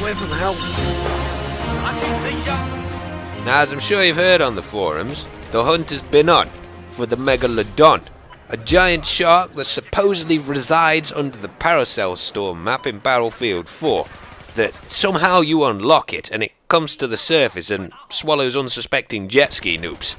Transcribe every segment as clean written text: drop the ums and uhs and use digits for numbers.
away from the help. Now, as I'm sure you've heard on the forums, the hunt has been on for the Megalodon, a giant shark that supposedly resides under the Paracel Storm map in Battlefield 4, that somehow you unlock it and it comes to the surface and swallows unsuspecting jet ski noobs.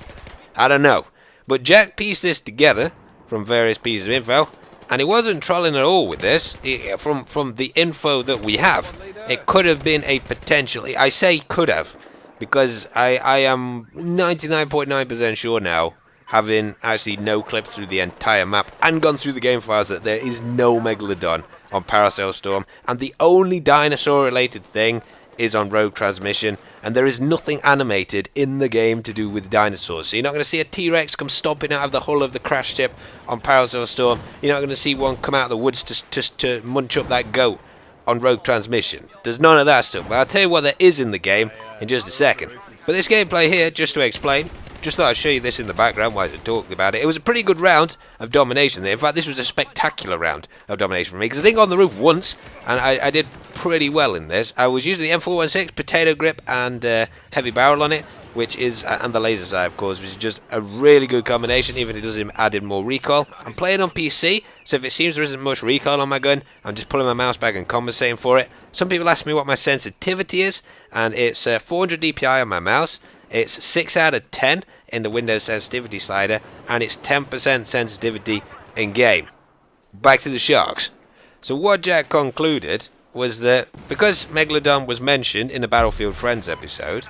I don't know, but Jack pieced this together from various pieces of info, and he wasn't trolling at all with this. From the info that we have, it could have been a potential, I say could have, because I am 99.9% sure now, having actually no clipped through the entire map and gone through the game files, that there is no Megalodon on Paracel Storm, and the only dinosaur related thing is on Rogue Transmission, and there is nothing animated in the game to do with dinosaurs. So you're not going to see a T-Rex come stomping out of the hull of the crash ship on Paracel Storm. You're not going to see one come out of the woods to munch up that goat on Rogue Transmission. There's none of that stuff, but I'll tell you what there is in the game in just a second. But this gameplay here, just to explain, just thought I'd show you this in the background while I talked about it. It was a pretty good round of domination there. In fact, this was a spectacular round of domination for me, because I didn't go on the roof once, and I did pretty well in this. I was using the M416 potato grip and heavy barrel on it, which is, and the laser sight of course, which is just a really good combination, even if it doesn't add in more recoil. I'm playing on PC, so if it seems there isn't much recoil on my gun, I'm just pulling my mouse back and compensating for it. Some people ask me what my sensitivity is, and it's 400 DPI on my mouse. It's 6 out of 10 in the Windows sensitivity slider, and it's 10% sensitivity in game. Back to the sharks. So what Jack concluded was that because Megalodon was mentioned in the Battlefield Friends episode,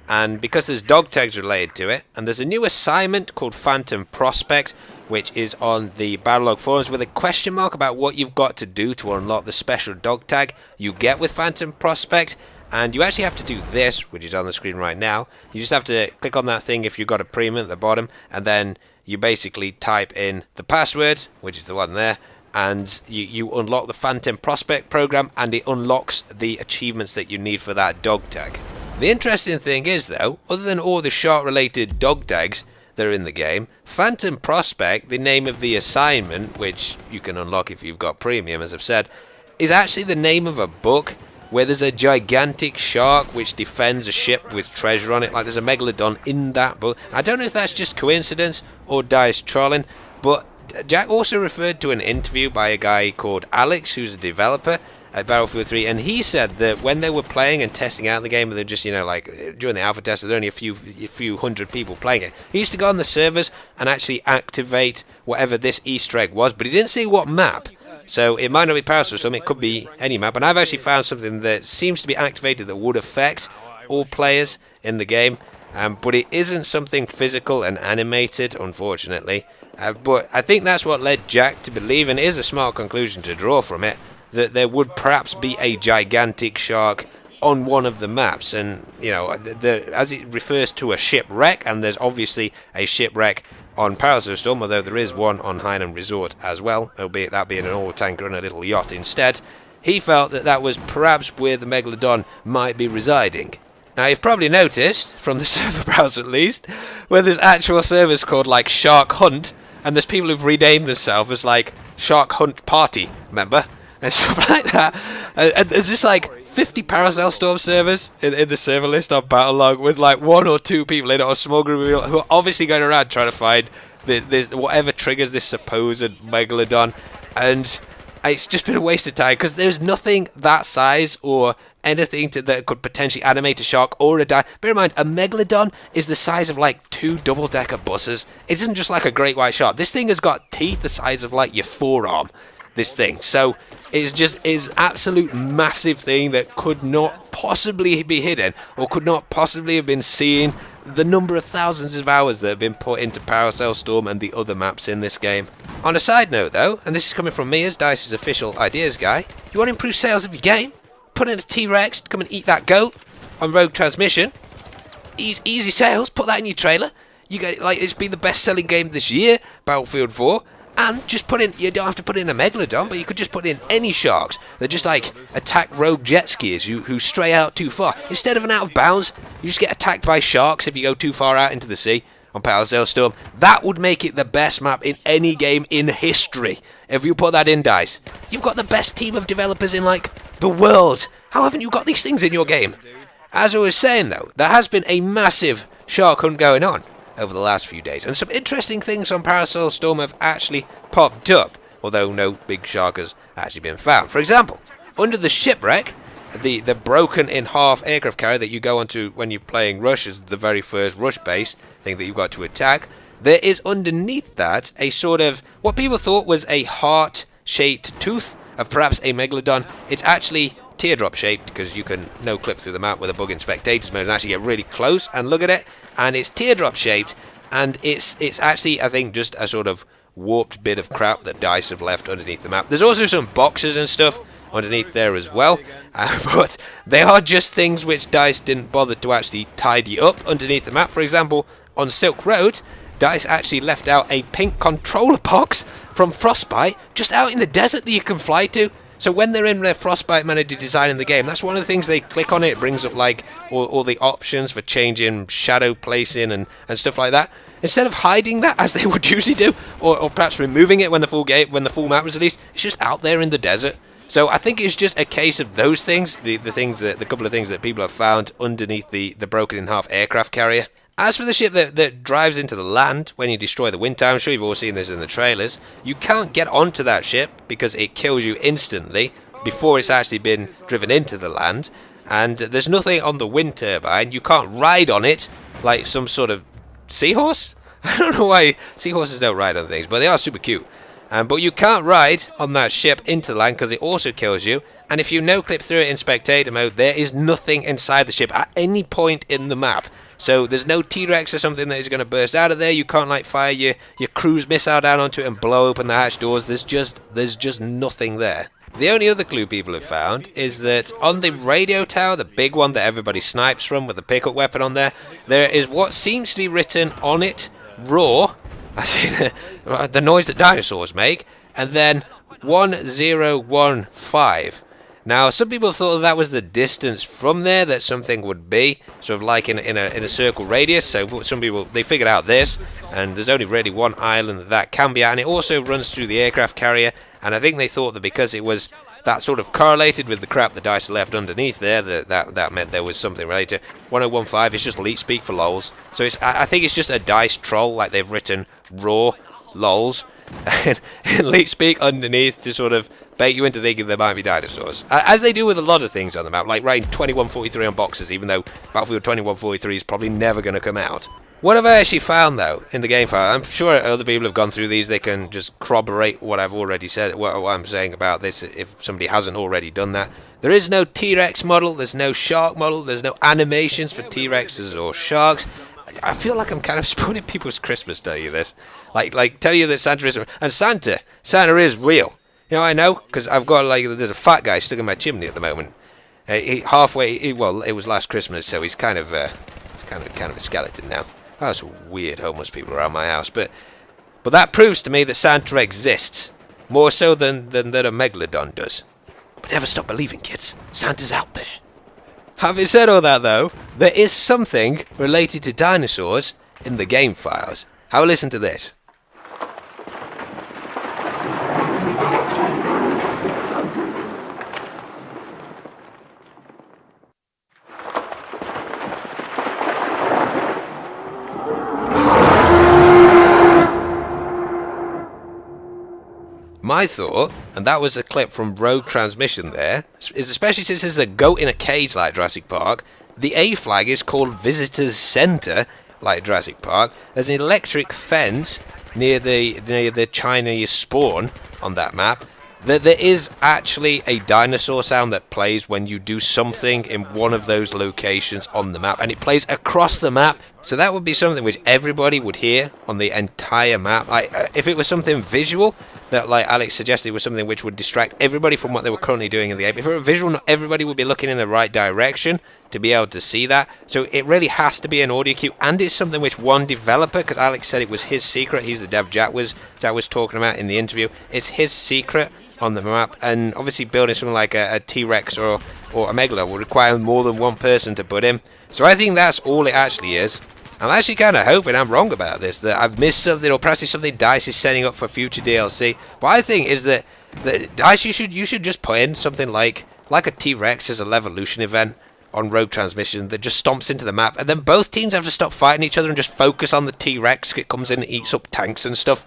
and because there's dog tags related to it, and there's a new assignment called Phantom Prospect, which is on the Battlelog forums with a question mark about what you've got to do to unlock the special dog tag you get with Phantom Prospect. And you actually have to do this, which is on the screen right now. You just have to click on that thing if you've got a premium at the bottom, and then you basically type in the password, which is the one there, and you unlock the Phantom Prospect program, and it unlocks the achievements that you need for that dog tag. The interesting thing is, though, other than all the shark-related dog tags that are in the game, Phantom Prospect, the name of the assignment, which you can unlock if you've got premium, as I've said, is actually the name of a book where there's a gigantic shark which defends a ship with treasure on it. Like, there's a Megalodon in that book. I don't know if that's just coincidence or Dice trolling, but Jack also referred to an interview by a guy called Alex, who's a developer at Battlefield 3, and he said that when they were playing and testing out the game, and they're just, like, during the alpha test, there's only a few hundred people playing it. He used to go on the servers and actually activate whatever this Easter egg was, but he didn't say what map. So it might not be Paracel Storm, it could be any map, and I've actually found something that seems to be activated that would affect all players in the game, but it isn't something physical and animated, unfortunately. But I think that's what led Jack to believe, and it is a smart conclusion to draw from it, that there would perhaps be a gigantic shark on one of the maps, and as it refers to a shipwreck, and there's obviously a shipwreck on Paracel Storm, although there is one on Hainan Resort as well, albeit that being an oil tanker and a little yacht instead. He felt that that was perhaps where the Megalodon might be residing. Now, you've probably noticed, from the server browser at least, where there's actual servers called like Shark Hunt, and there's people who've renamed themselves as like Shark Hunt Party member and stuff like that. And there's just like 50 Paracel Storm servers in the server list on Battlelog, with like 1 or 2 people in it, or a small group of people who are obviously going around trying to find this whatever triggers this supposed Megalodon. And it's just been a waste of time, because there's nothing that size or anything that could potentially animate a shark or a Bear in mind, a Megalodon is the size of like 2 double-decker buses. It isn't just like a great white shark. This thing has got teeth the size of like your forearm, this thing. So it's just absolute massive thing that could not possibly be hidden, or could not possibly have been seen. The number of thousands of hours that have been put into Paracel Storm and the other maps in this game. On a side note though, and this is coming from me as DICE's official ideas guy, you want to improve sales of your game? Put in a T-Rex to come and eat that goat on Rogue Transmission. Easy sales, put that in your trailer. You get, like, it's been the best selling game this year, Battlefield 4. And just put in, you don't have to put in a Megalodon, but you could just put in any sharks that just like attack rogue jet skiers who stray out too far. Instead of an out of bounds, you just get attacked by sharks if you go too far out into the sea on Paracel Storm. That would make it the best map in any game in history if you put that in, DICE. You've got the best team of developers in like the world How haven't you got these things in your game? As I was saying though, there has been a massive shark hunt going on over the last few days, and some interesting things on Paracel Storm have actually popped up, although no big shark has actually been found. For example, under the shipwreck, the broken in half aircraft carrier that you go onto when you're playing Rush as the very first Rush base thing that you've got to attack, there is underneath that a sort of what people thought was a heart-shaped tooth of perhaps a Megalodon. It's actually teardrop shaped because you can no clip through the map with a bug in spectators mode and actually get really close and look at it, and it's teardrop shaped, and it's actually, I think, just a sort of warped bit of crap that DICE have left underneath the map. There's also some boxes and stuff underneath there as well, but they are just things which DICE didn't bother to actually tidy up underneath the map. For example, on Silk Road, DICE actually left out a pink controller box from Frostbite just out in the desert that you can fly to. So when they're in their Frostbite manager design in the game, that's one of the things they click on. It brings up like all the options for changing shadow placing and stuff like that. Instead of hiding that as they would usually do, or perhaps removing it when the full map was released, it's just out there in the desert. So I think it's just a case of those things, the couple of things that people have found underneath the broken in half aircraft carrier. As for the ship that drives into the land when you destroy the wind tower, I'm sure you've all seen this in the trailers, you can't get onto that ship because it kills you instantly before it's actually been driven into the land, and there's nothing on the wind turbine. You can't ride on it like some sort of seahorse? I don't know why seahorses don't ride on things, but they are super cute. But you can't ride on that ship into the land because it also kills you, and if you no-clip through it in spectator mode, there is nothing inside the ship at any point in the map. So there's no T-Rex or something that is going to burst out of there. You can't like fire your cruise missile down onto it and blow open the hatch doors. There's just nothing there. The only other clue people have found is that on the radio tower, the big one that everybody snipes from with the pickup weapon on there, there is what seems to be written on it, roar, as in the noise that dinosaurs make, and then 1015. Now, some people thought that was the distance from there that something would be, sort of like in a circle radius. So some people, they figured out this, and there's only really one island that can be at, and it also runs through the aircraft carrier. And I think they thought that because it was that sort of correlated with the crap the DICE left underneath there, that meant there was something related. 1015 is just leech speak for lols. So I think it's just a DICE troll, like they've written raw lols and leech speak underneath to sort of bait you into thinking there might be dinosaurs, as they do with a lot of things on the map, like writing 2143 on boxes, even though Battlefield 2143 is probably never going to come out. What have I actually found though in the game file? I'm sure other people have gone through these. They can just corroborate what I've already said, what I'm saying about this, if somebody hasn't already done that. There is no T-Rex model, there's no shark model, there's no animations for T-Rexes or sharks. I feel like I'm kind of spoiling people's Christmas telling you this. Like tell you that Santa is, and Santa is real. You know, I know, because I've got, like, there's a fat guy stuck in my chimney at the moment. Well, it was last Christmas, so he's kind of a skeleton now. Oh, some weird homeless people around my house, but that proves to me that Santa exists, more so than that a Megalodon does. But never stop believing, kids. Santa's out there. Having said all that, though, there is something related to dinosaurs in the game files. Have a listen to this. My thought, and that was a clip from Rogue Transmission there, is especially since there's a goat in a cage like Jurassic Park, the A flag is called Visitors Center like Jurassic Park. There's an electric fence near the Chinese spawn on that map. There is actually a dinosaur sound that plays when you do something in one of those locations on the map, and it plays across the map. So that would be something which everybody would hear on the entire map. If it was something visual, that, like Alex suggested, was something which would distract everybody from what they were currently doing in the game. If it were visual, not everybody would be looking in the right direction to be able to see that. So it really has to be an audio cue, and it's something which one developer, because Alex said it was his secret, he's the dev Jack was talking about in the interview, it's his secret on the map, and obviously building something like a T-Rex or a Megalodon would require more than one person to put in. So I think that's all it actually is. I'm actually kind of hoping I'm wrong about this, that I've missed something, or perhaps it's something DICE is setting up for future DLC. What I think is that DICE, you should just put in something like like a T-Rex, there's a Levolution event on Rogue Transmission that just stomps into the map, and then both teams have to stop fighting each other and just focus on the T-Rex. It comes in and eats up tanks and stuff,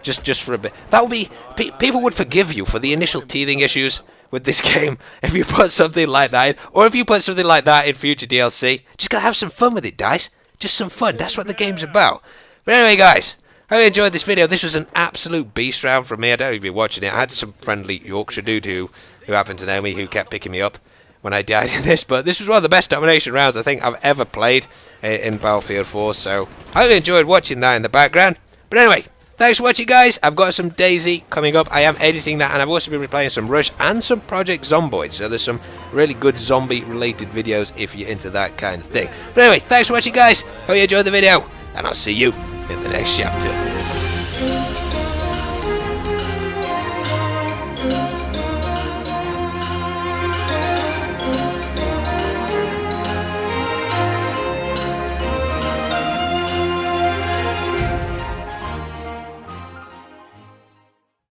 just for a bit. That would be... people would forgive you for the initial teething issues with this game if you put something like that in, or if you put something like that in future DLC. Just gotta have some fun with it, guys. Just some fun. That's what the game's about. But anyway, guys, I hope you enjoyed this video. This was an absolute beast round from me. I don't even be watching it. I had some friendly Yorkshire dude who happened to know me, who kept picking me up when I died in this, but this was one of the best domination rounds I think I've ever played in Battlefield 4, so I hope you enjoyed watching that in the background. But anyway, thanks for watching, guys. I've got some Daisy coming up. I am editing that, and I've also been replaying some Rush and some Project Zomboid, so there's some really good zombie-related videos if you're into that kind of thing. But anyway, thanks for watching, guys. Hope you enjoyed the video, and I'll see you in the next chapter.